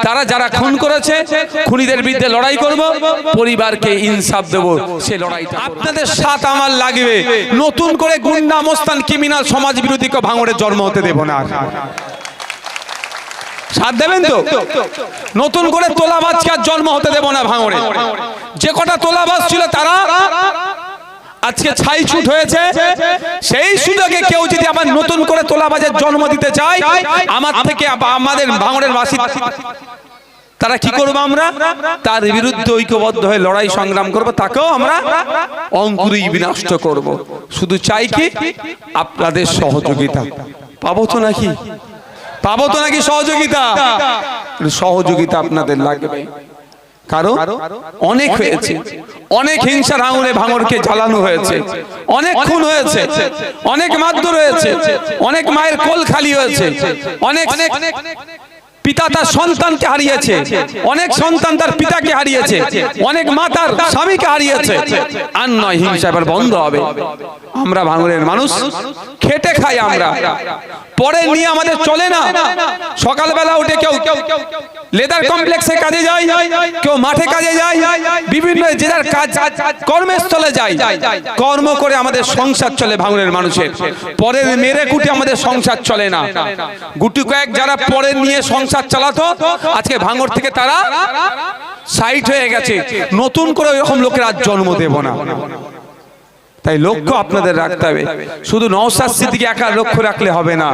তারা যারা খুন করেছে খুনিদের বিরুদ্ধে লড়াই করব, পরিবারকে ইনসাফ দেব, সে লড়াইটা আপনাদের সাথ আমার লাগবে। নতুন করে গুন্ডা মস্তান ক্রিমিনাল সমাজ বিরোধীকে ভাঙড়ে জন্ম হতে দেব না। সাথ দেবেন তো? নতুন করে তোলাবাজকে আর জন্ম হতে দেব না ভাঙড়ে। যে কটা তোলাবাজ ছিল তারা আজকে ছাই ছুট হয়েছে, সেই সুযোগে কেউ যদি আবার নতুন করে তোলাবাজের জন্ম দিতে চায়, আমার থেকে আমাদের ভাঙড়ের বাসী তারা কি করবো? আমরা তার বিরুদ্ধে ঐক্যবদ্ধ হয়ে লড়াই সংগ্রাম করব, তাকেও আমরা অঙ্কুরেই বিনষ্ট করব। শুধু চাই কি আপনাদের সহযোগিতা। পাবো তো নাকি? পাবো তো নাকি সহযোগিতা? সহযোগিতা আপনাদের লাগবে। কারণ অনেক হয়েছে, অনেক হিংসার আঙুলে ভাঙড়কে জ্বালানো হয়েছে, অনেক খুন হয়েছে, অনেক মারধর হয়েছে, অনেক মায়ের কোল খালি হয়েছে, অনেক পিতা তার সন্তানকে হারিয়েছে, অনেক সন্তান তার পিতাকে হারিয়েছে, অনেক মা তার স্বামীকে হারিয়েছে। আর নয়, হিংসা এবার বন্ধ হবে। আমরা ভাঙড়ের মানুষ খেটে খাই, আমরা পরে নিয়ে আমাদের চলে না। সকালবেলা উঠে কেউ লেদার কমপ্লেক্সে কাজে যায়, কেউ মাঠে কাজে যায়, বিভিন্ন যে যার কাজ কর্মস্থলে যায়, কর্ম করে আমাদের সংসার চলে ভাঙড়ের মানুষের। পরের মেরে কুটে আমাদের সংসার চলে না। গুটি কয়েক যারা পরে নিয়ে সংসার চালাতো, আজকে ভাঙড় থেকে তারা সাইড হয়ে গেছে। নতুন করে এরকম লোকের আজ জন্ম দেব না। তাই লক্ষ্য আপনাদের রাখতে হবে। শুধু নওশাদ সিদ্দিকী একা লক্ষ্য রাখলে হবে না,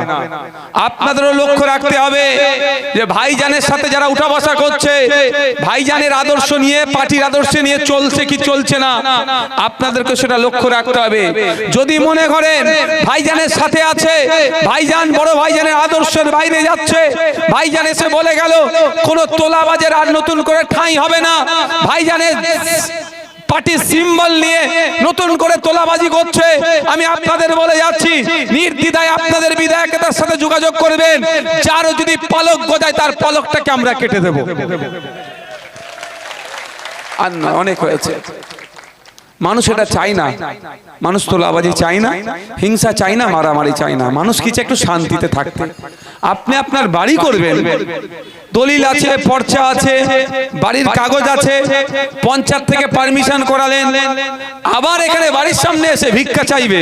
আপনাদেরও লক্ষ্য রাখতে হবে যে ভাইজানের সাথে যারা উঠা বসা করছে, ভাইজানের আদর্শ নিয়ে, পার্টির আদর্শ নিয়ে চলছে কি চলছে না, আপনাদেরকে সেটা লক্ষ্য রাখতে হবে। যদি মনে করেন ভাইজানের সাথে আছে, ভাইজান বড় ভাইজানের আদর্শের বাইরে যাচ্ছে, ভাইজান এসে বলে গেল কোনো তোলাবাজের আর নতুন করে ঠাঁই হবে না, ভাইজানের পার্টির সিম্বল নিয়ে নতুন করে তোলাবাজি করছে, আমি আপনাদের বলে যাচ্ছি নির্দ্বিধায় আপনাদের বিধায়কের সাথে যোগাযোগ করবেন। যার যদি পালক গজায় তার পালকটাকে আমরা কেটে দেব। আর না, অনেক হয়েছে। মানুষ এটা চাই না, মানুষ তোলাবাজি চাই না, হিংসা চাই না, মারামারি চাই না। মানুষ কিছু একটু শান্তিতে থাকতে। আপনি আপনার বাড়ি করবেন, দলিল আছে, পর্চা আছে, বাড়ির কাগজ আছে, পঞ্চায়েত থেকে পারমিশন করালেন, আবার এখানে বাড়ির সামনে এসে ভিক্ষা চাইবে,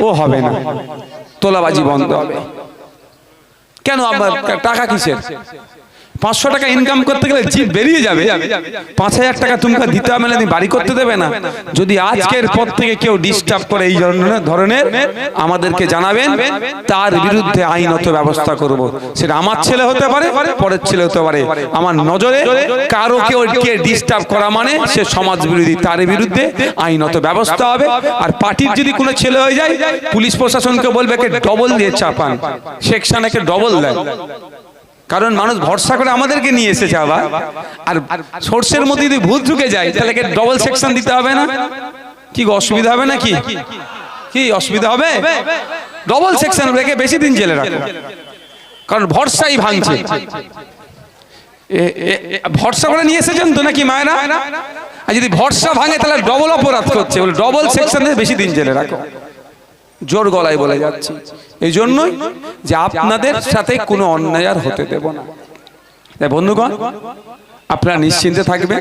ও হবে না। তোলাবাজি বন্ধ হবে। কেন? আমার টাকা কিসের? 500 টাকা ইনকাম করতে গেলে জিভ বেরিয়ে যাবে, 5000 টাকা তুমি দিতে হবে, তুমি বাড়ি করতে দেবে না। যদি আজকের পর থেকে কেউ ডিস্টার্ব করে এই ধরনের, আমাদেরকে জানাবেন, তার বিরুদ্ধে আইনত ব্যবস্থা করব। সেটা আমার ছেলে হতে পারে, পরের ছেলে হতে পারে। আমার নজরে কারো কেউ ডিস্টার্ব করা মানে সে সমাজ বিরোধী, তার বিরুদ্ধে আইনত ব্যবস্থা হবে। আর পার্টির যদি কোনো ছেলে হয়ে যায়, পুলিশ প্রশাসনকে বলবে একে ডবল দিয়ে চাপান, সেকশন একে ডবল দেয়। কারণ মানুষ ভরসা করে আমাদেরকে নিয়ে এসেছে। আবার আর সোর্সের মধ্যে যদি ভুল ঢুকে যায়, তাহলে ডবল সেকশন দিতে হবে না? কি অসুবিধা হবে নাকি? কি অসুবিধা হবে? ডবল সেকশন রেখে বেশি দিন জেলে রাখো, কারণ ভরসাই ভাঙছে। ভরসা করে নিয়ে এসেছেন তো নাকি মায়েরা? আর যদি ভরসা ভাঙে তাহলে ডবল অপরাধ করছে, বলে ডবল সেকশন দিয়ে বেশি দিন জেলে রাখো। জোর গলায় বলে যাচ্ছি, এই জন্যই যে আপনাদের সাথে কোনো অন্যায় আর হতে দেব না। তাই বন্ধুগণ, আপনারা নিশ্চিন্তে থাকবেন।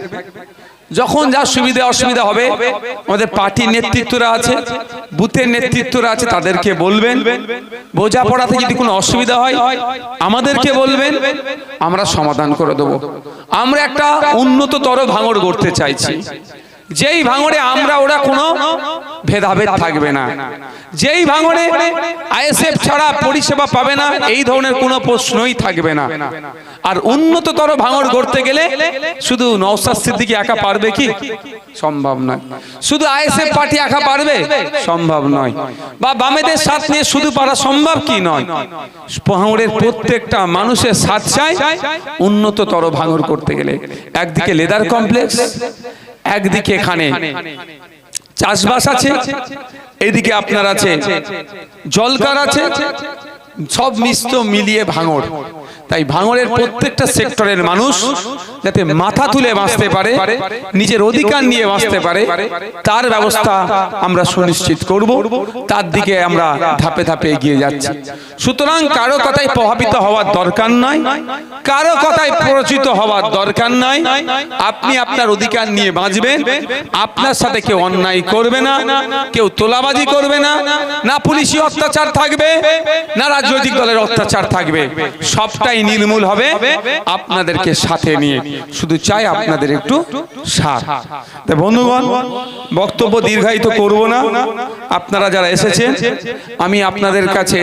যখন যা সুবিধা অসুবিধা হবে, আমাদের পার্টির নেতৃত্বরা আছে, বুথের নেতৃত্বরা আছে, তাদেরকে বলবেন। বোঝাপড়াতে যদি কোনো অসুবিধা হয় আমাদেরকে বলবেন, আমরা সমাধান করে দেব। আমরা একটা উন্নততর ভাঙড় গড়তে চাইছি, যেই ভাঙড়ে আমরা ওরা কোনো ভেদাভেদ থাকবে না, যেই ভাঙড়ে আইএসএফ ছাড়া পরিষেবা পাবে না, এই ধরনের কোনো প্রশ্নই থাকবে না। আর উন্নততর ভাঙড় গড়তে গেলে শুধু নওশাদ সিদ্দিকী একা পারবে কি? সম্ভব নয়। শুধু আইএসএফ পার্টি একা পারবে? সম্ভব নয়। বা বামেদের সাথ নিয়ে শুধু পারা সম্ভব কি? নয়। ভাঙড়ের প্রত্যেকটা মানুষের সাথ চাই উন্নততর ভাঙড় করতে গেলে। একদিকে লেদার কমপ্লেক্স, একদিকে এখানে চাষবাস আছে, এদিকে আপনার আছে জলকার আছে, সব মিশ্র মিলিয়ে ভাঙড়। তাই ভাঙড়ের প্রত্যেকটা সেক্টরের মানুষ যাতে মাথা তুলে বাঁচতে পারে, নিজের অধিকার নিয়ে বাঁচতে পারে, তার ব্যবস্থা আমরা সুনিশ্চিত করব। তার দিকে আমরা ধাপে ধাপে এগিয়ে যাচ্ছি। সুতরাং কারো কথায় প্রভাবিত হওয়ার দরকার নাই, কারো কথায় প্ররোচিত হওয়ার দরকার নাই। আপনি আপনার অধিকার নিয়ে বাঁচবেন। আপনার সাথে কেউ অন্যায় করবে না, কেউ তোলাবাজি করবে না, না পুলিশি অত্যাচার থাকবে, না রাজনৈতিক দলের অত্যাচার থাকবে। সবটাই নির্মূল হবে আপনাদেরকে সাথে নিয়ে। শুধু চাই আপনাদের একটু সাথ। বন্ধুগণ, বক্তব্য দীর্ঘায়িত করব না। আপনারা যারা এসেছেন, আমি আপনাদের কাছে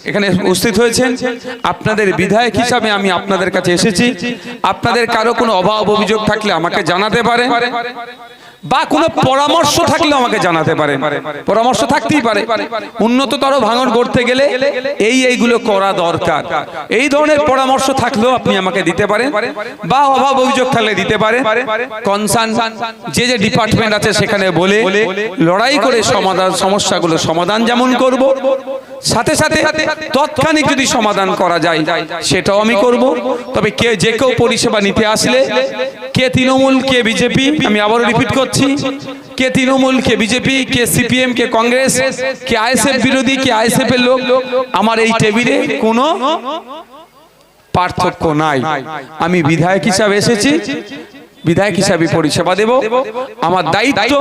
এখানে উপস্থিত হয়েছেন, আপনাদের বিধায়ক হিসাবে আমি আপনাদের কাছে এসেছি। আপনাদের কারো কোনো অভাব অভিযোগ থাকলে আমাকে জানাতে পারেন, বা কোনো পরামর্শ থাকলে আমাকে জানাতে পারেন। পরামর্শ থাকতেই পারে, উন্নততর ভাঙন করতে গেলে এইগুলো করা দরকার, এই ধরনের পরামর্শ থাকলেও আপনি আমাকে দিতে পারেন, বা অভাব অভিযোগ থাকলে দিতে পারেন। কনসার্ন যে ডিপার্টমেন্ট আছে সেখানে বলে লড়াই করে সমস্যাগুলো সমাধান যেমন করব, সাথে সাথে তৎক্ষণিক যদি সমাধান করা যায় সেটাও আমি করব। তবে যে কেউ পরিষেবা নিতে আসলে, কে তৃণমূল, কে বিজেপি, আমি আবারও রিপিট করছি, কে তৃণমূল, কে বিজেপি, কে সিপিএম, কে কংগ্রেস, কে আইএসএফ বিরোধী, কে আইএসএফ এর লোক, আমার এই টেবিলে কোনো পার্থক্য নাই। আমি বিধায়ক হিসাবে এসেছি, বিধায়ক হিসাবে পরিষেবা দেব। আমার দায়িত্ব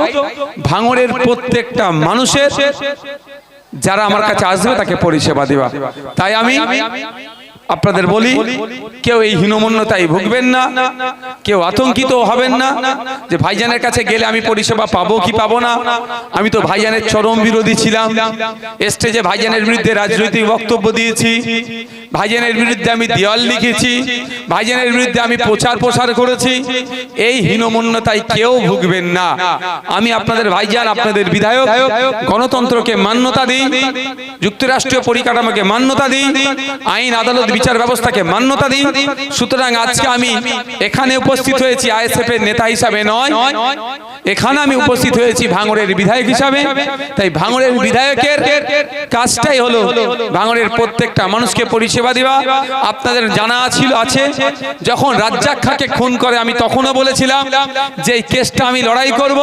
ভাঙড়ের প্রত্যেকটা মানুষের, যারা আমার কাছে আসবে তাকে পরিষেবা দেওয়া। তাই আমি আপনাদের বলি, কেউ এই হীনমন্যতায় ভুগবেন না, কেউ আতঙ্কিত হবেন না যে ভাইজানের কাছে গেলে আমি পরিষেবা পাবো কি পাবো না। আমি তো ভাইজানের চরম বিরোধী ছিলাম, স্টেজে ভাইজানের বিরুদ্ধে রাজনৈতিক বক্তব্য দিয়েছি, ভাইজানের বিরুদ্ধে আমি দেওয়াল লিখেছি, ভাইজানের বিরুদ্ধে আমি প্রচার করেছি। এই হীনমন্যতায় কেউ ভুগবেন না। আমি আপনাদের ভাইজান, আপনাদের বিধায়ক, গণতন্ত্রকে মান্যতা দিই, যুক্তরাষ্ট্রীয় পরিকাঠামোকে মান্যতা দিই, আইন আদালত বিচার ব্যবস্থাকে মান্যতা দিই। সুতরাং আজকে আমি এখানে উপস্থিত হয়েছি আইএসএফ এর নেতা হিসাবে নয়, এখানে আমি উপস্থিত হয়েছি ভাঙড়ের বিধায়ক হিসাবে। তাই ভাঙড়ের বিধায়কের কাজটাই হলো ভাঙড়ের প্রত্যেকটা মানুষকে পরিষেবা দেওয়া। আপনাদের জানা আছে, যখন রাজ্জাক খাঁকে খুন করে আমি তখনও বলেছিলাম যে এই কেসটা আমি লড়াই করব।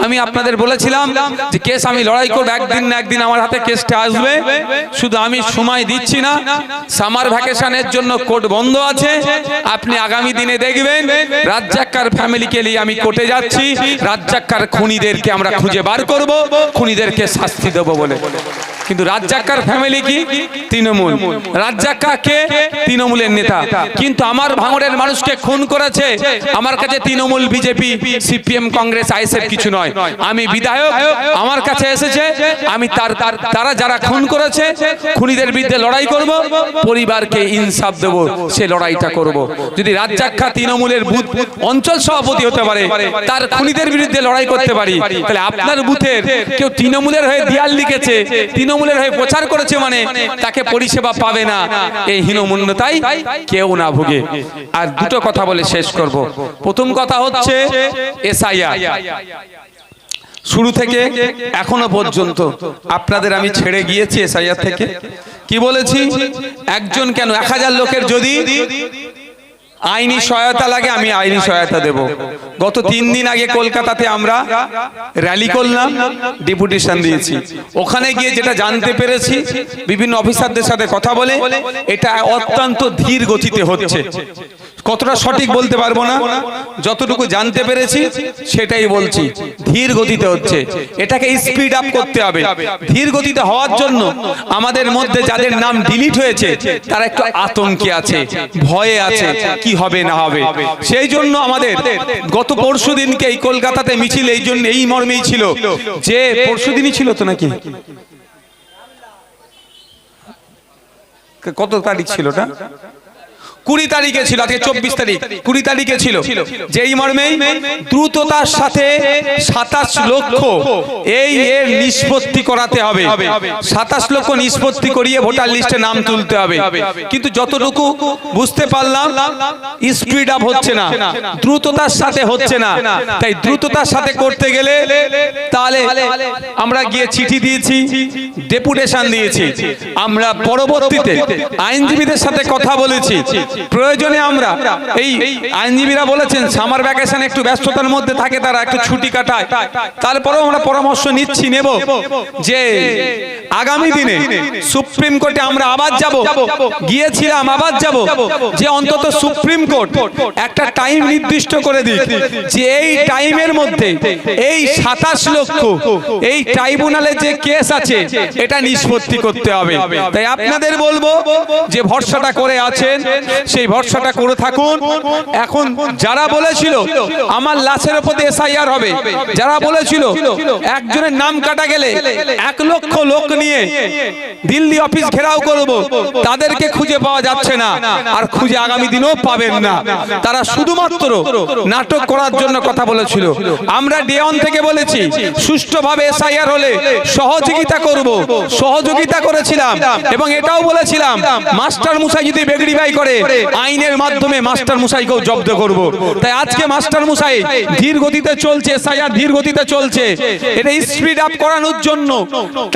আমি আপনাদের বলেছিলাম যে কেস আমি লড়াই করব, একদিন না একদিন আমার হাতে কেসটা আসবে। শুধু আমি সময় দিচ্ছি না, সামার ভ্যাকেশনের জন্য কোর্ট বন্ধ আছে। আপনি আগামী দিনে দেখবেন রাজ্জাক্কার ফ্যামিলিকে নিয়ে আমি কোর্টে যাচ্ছি, রাজ্জাক্কার খুনিদেরকে আমরা খুঁজে বার করব, খুনিদেরকে শাস্তি দেব বলে। কিন্তু রাজ্জাক্কার ফ্যামিলি কি? তৃণমূল। রাজ্জাক্কা কে? তৃণমূলের নেতা। কিন্তু আমার ভাঙড়ের মানুষকে খুন করেছে, আমার কাছে Trinamool, BJP, CPM, Congress, ISF কিছু নয়। আমি বিধায়ক, আমার কাছে এসেছে, আমি তারা যারা খুন করেছে খুনিদের বিরুদ্ধে লড়াই করব, পরিবারকে ইনসাফ দেব, সে লড়াইটা করব। যদি রাজ্জাক্কা তৃণমূলের বুথ অঞ্চল সভাপতি হতে পারে, তার খুনিদের বিরুদ্ধে লড়াই করতে পারি, তাহলে আপনার বুথের কেউ তৃণমূলের হয়ে দেয়াল লিখেছে, তৃণমূলের হয়ে প্রচার করেছে, মানে তাকে পরিষেবা পাবে না। এই হীনমন্যতায় কেউ না ভুগে। আর দুটো কথা বলে শেষ করব। প্রথম কথা হচ্ছে এসআইআর। শুরু থেকে এখনো পর্যন্ত আপনাদের আমি ছেড়ে গিয়েছি এসআইআর থেকে। কি বলেছি? একজন কেন 1000 লোকের যদি আইনি সহায়তা লাগে আমি আইনি সহায়তা দেব। গত 3 দিন আগে কলকাতাতে আমরা র্যালি করলাম, ডেপুটেশন দিয়েছি। ওখানে গিয়ে যেটা জানতে পেরেছি, বিভিন্ন অফিসারদের সাথে কথা বলে, এটা অত্যন্ত ধীর গতিতে হচ্ছে। কতটা সঠিক বলতে পারবো না, যতটুকু জানতে পেরেছি সেটাই বলছি। ধীর গতিতে হচ্ছে, এটাকে স্পিড আপ করতে হবে। ধীর গতিতে হওয়ার জন্য আমাদের মধ্যে যাদের নাম ডিলিট হয়েছে তারা একটু আতঙ্কে আছে, ভয়ে আছে, কি হবে না হবে। সেই জন্য আমাদের গত পরশুদিনকে এই কলকাতাতে মিছিল এই জন্য এই মর্মেই ছিল যে, পরশুদিনই ছিল তো নাকি, কত তারিখ ছিল ওটা? 20 তারিখে ছিল, আজকে 24 তারিখ, 20 তারিখে ছিল। যেই মর্মেই দ্রুততার সাথে 27 লক্ষ এর নিষ্পত্তি করাতে হবে। 27 লক্ষ নিষ্পত্তি করিয়ে ভোটার লিস্টে নাম তুলতে হবে। কিন্তু যতটুকু বুঝতে পারলাম, স্পিড আপ হচ্ছে না, দ্রুততার সাথে হচ্ছে না। তাই দ্রুততার সাথে করতে গেলে তাহলে আমরা গিয়ে চিঠি দিয়েছি, ডেপুটেশন দিয়েছি। আমরা পরবর্তীতে আইনজীবীদের সাথে কথা বলেছি, প্রয়োজনে আমরা এই আইনজীবীরা বলেছেন সামার ভ্যাকেশন একটু ব্যস্ততার মধ্যে থাকে, তারা একটু ছুটি কাটায়, তারপরেও আমরা পরামর্শ নেব যে আগামী দিনে সুপ্রিম কোর্টে আমরা আবার যাব, গিয়েছিলাম আবার যাব, যে অন্তত সুপ্রিম কোর্ট একটা টাইম নির্দিষ্ট করে দিক যে এই টাইমের মধ্যে এই 27 লক্ষ এই ট্রাইব্যুনালে যে কেস আছে এটা নিষ্পত্তি করতে হবে। তাই আপনাদের বলবো যে ভরসাটা করে আছেন সেই ভরসাটা করে থাকুন। এখন যারা বলেছিল আমার লাশের উপর এসআইআর হবে, যারা বলেছিল একজনের নাম কাটা গেলে 1 লক্ষ লোক নিয়ে দিল্লি অফিস ঘেরাও করব, তাদেরকে খুঁজে পাওয়া যাচ্ছে না, আর খুঁজে আগামী দিনেও পাবেন না। তারা শুধুমাত্র নাটক করার জন্য কথা বলেছিল। আমরা ডে ওয়ান থেকে বলেছি সুষ্ঠুভাবে এসআইআর হলে সহযোগিতা করব, সহযোগিতা করেছিলাম এবং এটাও বলেছিলাম মাস্টার মশাই যদি বেগড়ি বাই করে আইনের মাধ্যমে মাস্টার মশাইকেও জব্দ করব। তাই আজকে মাস্টার মশাই ধীর গতিতে চলছে, এসআইআর ধীর গতিতে চলছে, এটা স্পিড আপ করানোর জন্য,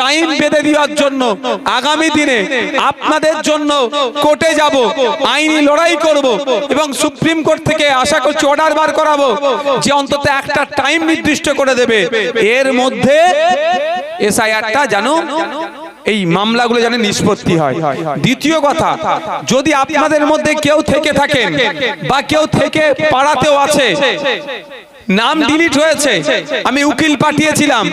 টাইম বেঁধে দেওয়ার জন্য আগামী দিনে আপনাদের জন্য কোর্টে যাব, আইনি লড়াই করব এবং সুপ্রিম কোর্ট থেকে আশা করছি অর্ডার বার করাবো যে অন্তত একটা টাইম নির্দিষ্ট করে দেবে, এর মধ্যে এসআইআরটা জানো এই মামলাগুলো যেন নিষ্পত্তি হয়। দ্বিতীয় কথা, যদি আপনাদের মধ্যে কেউ থেকে থাকেন বা কেউ থেকে পাড়াতেও আছে নাম ডিলিট হয়েছে, আমি উকিল পাঠিয়েছিলাম,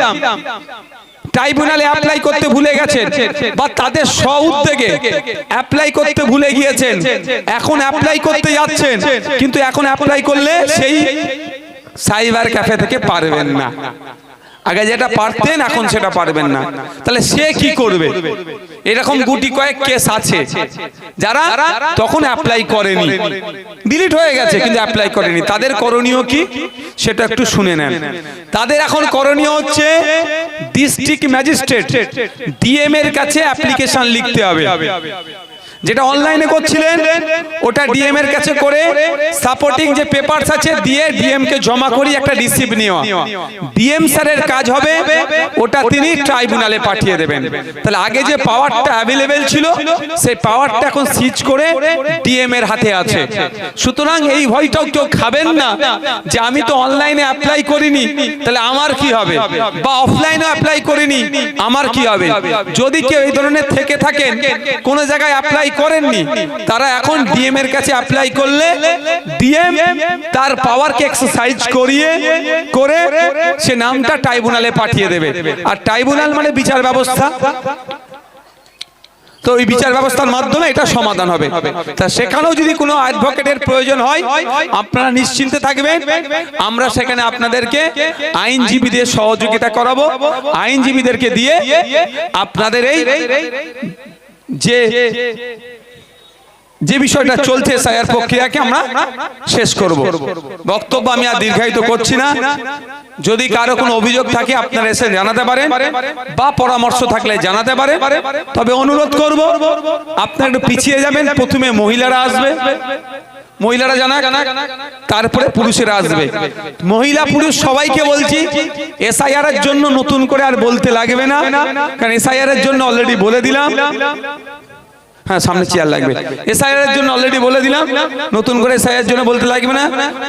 ট্রাইব্যুনালে অ্যাপ্লাই করতে ভুলে গেছেন বা তাদের স্ব-উদ্যোগে অ্যাপ্লাই করতে ভুলে গিয়েছেন, এখন অ্যাপ্লাই করতে যাচ্ছেন কিন্তু এখন অ্যাপ্লাই করলে সেই সাইবার ক্যাফে থেকে পারবেন না, আগে যেটা পারতেন এখন সেটা পারবেন না, তাহলে সে কি করবে? এরকম গুটি কয়েক কেস আছে যারা তখন অ্যাপ্লাই করেনি, ডিলিট হয়ে গেছে কিন্তু অ্যাপ্লাই করেনি, তাদের করণীয় কি সেটা একটু শুনে নেন। তাদের এখন করণীয় হচ্ছে ডিস্ট্রিক্ট ম্যাজিস্ট্রেট ডিএম এর কাছে অ্যাপ্লিকেশন লিখতে হবে, যেটা অনলাইনে করছিলেন ওটা ডিএম এর কাছে করে সাপোর্টিং যে পেপারস আছে দিয়ে ডিএম কে জমা করি একটা রিসিপ্ট নেওয়া, ডিএম স্যারের কাজ হবে ওটা তিনি ট্রাইব্যুনালে পাঠিয়ে দেবেন। তাহলে আগে যে পাওয়ারটা অ্যাভেলেবেল ছিল সেই পাওয়ারটা এখন সিজ করে ডিএম এর হাতে আছে। সুতরাং এই ভয়টাও কেউ খাবেন না যে আমি তো অনলাইনে অ্যাপ্লাই করিনি তাহলে আমার কি হবে, বা অফলাইনে অ্যাপ্লাই করিনি আমার কি হবে। যদি কেউ এই ধরনের থেকে থাকেন কোন জায়গায় অ্যাপ্লাই করেননি, তারা এখন ডিএম এর কাছে অ্যাপ্লাই করলে ডিএম তার পাওয়ারকে এক্সারসাইজ করে সে নামটা ট্রাইব্যুনালে পাঠিয়ে দেবে। আর ট্রাইব্যুনাল মানে বিচার ব্যবস্থা, তো এই বিচার ব্যবস্থার মাধ্যমে এটা সমাধান হবে। তা সেখানেও যদি কোনো অ্যাডভোকেটের প্রয়োজন হয় আপনারা নিশ্চিন্তে থাকবেন, আমরা সেখানে আপনাদেরকে আইনজীবীদের সহযোগিতা করাবো, আইনজীবীদেরকে দিয়ে আপনাদের এই যে বিষয়টা চলছে এসআইআর প্রক্রিয়াকে আমরা শেষ করব। বক্তব্য আমি আর দীর্ঘায়িত করছি না। যদি কারো কোনো অভিযোগ থাকে আপনারা এসে জানাতে পারেন বা পরামর্শ থাকলে জানাতে পারেন, তবে অনুরোধ করব আপনারা একটু পিছিয়ে যাবেন, প্রথমে মহিলারা আসবে, মহিলারা জানা তারপরে পুরুষেরা আসবে। মহিলা পুরুষ সবাইকে বলছি এসআইআর এর জন্য নতুন করে আর বলতে লাগবে না, কারণ এসআইআর এর জন্য অলরেডি বলে দিলাম। হ্যাঁ, সামনে চেয়ার লাগবে। এসআইআর এর জন্য অলরেডি বলে দিলাম, নতুন করে এসআইআর এর জন্য বলতে লাগবে না।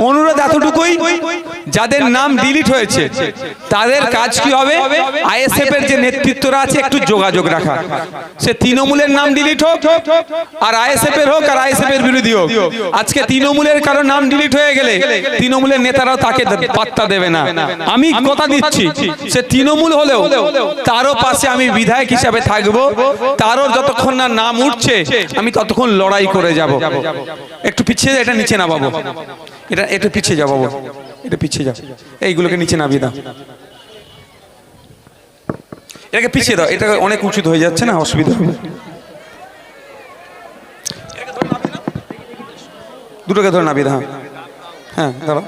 অনুরোধ এতটুকুই, যাদের নাম ডিলিট হয়েছে তাদের কাজ কি হবে, আইএসএফ এর যে নেতৃত্বরা আছে একটু যোগাযোগ রাখা। সে তৃণমূলের নাম ডিলিট হোক আর আইএসএফ এর হোক আর আইএসএফ এর বিরোধী হোক, আজকে তৃণমূলের কারো নাম ডিলিট হয়ে গেলে তৃণমূলের নেতারাও তাকে পাত্তা দেবে না। আমি কথা দিচ্ছি সে তৃণমূল হলেও তারও পাশে আমি বিধায়ক হিসাবে থাকবো, তারও যতক্ষণ না নাম উঠছে আমি ততক্ষণ লড়াই করে যাব। একটু পিছিয়ে এটা নিচে নামাবো, এটা একটু পিছিয়ে যাবো, এটা পিছিয়ে যাও, এইগুলোকে নিচে নামিয়ে দাও, এটাকে পিছিয়ে দাও, এটা অনেক উঁচু হয়ে যাচ্ছে না, অসুবিধা হবে। দুটোকে ধরে নামিয়ে দাও, হ্যাঁ দাঁড়াও।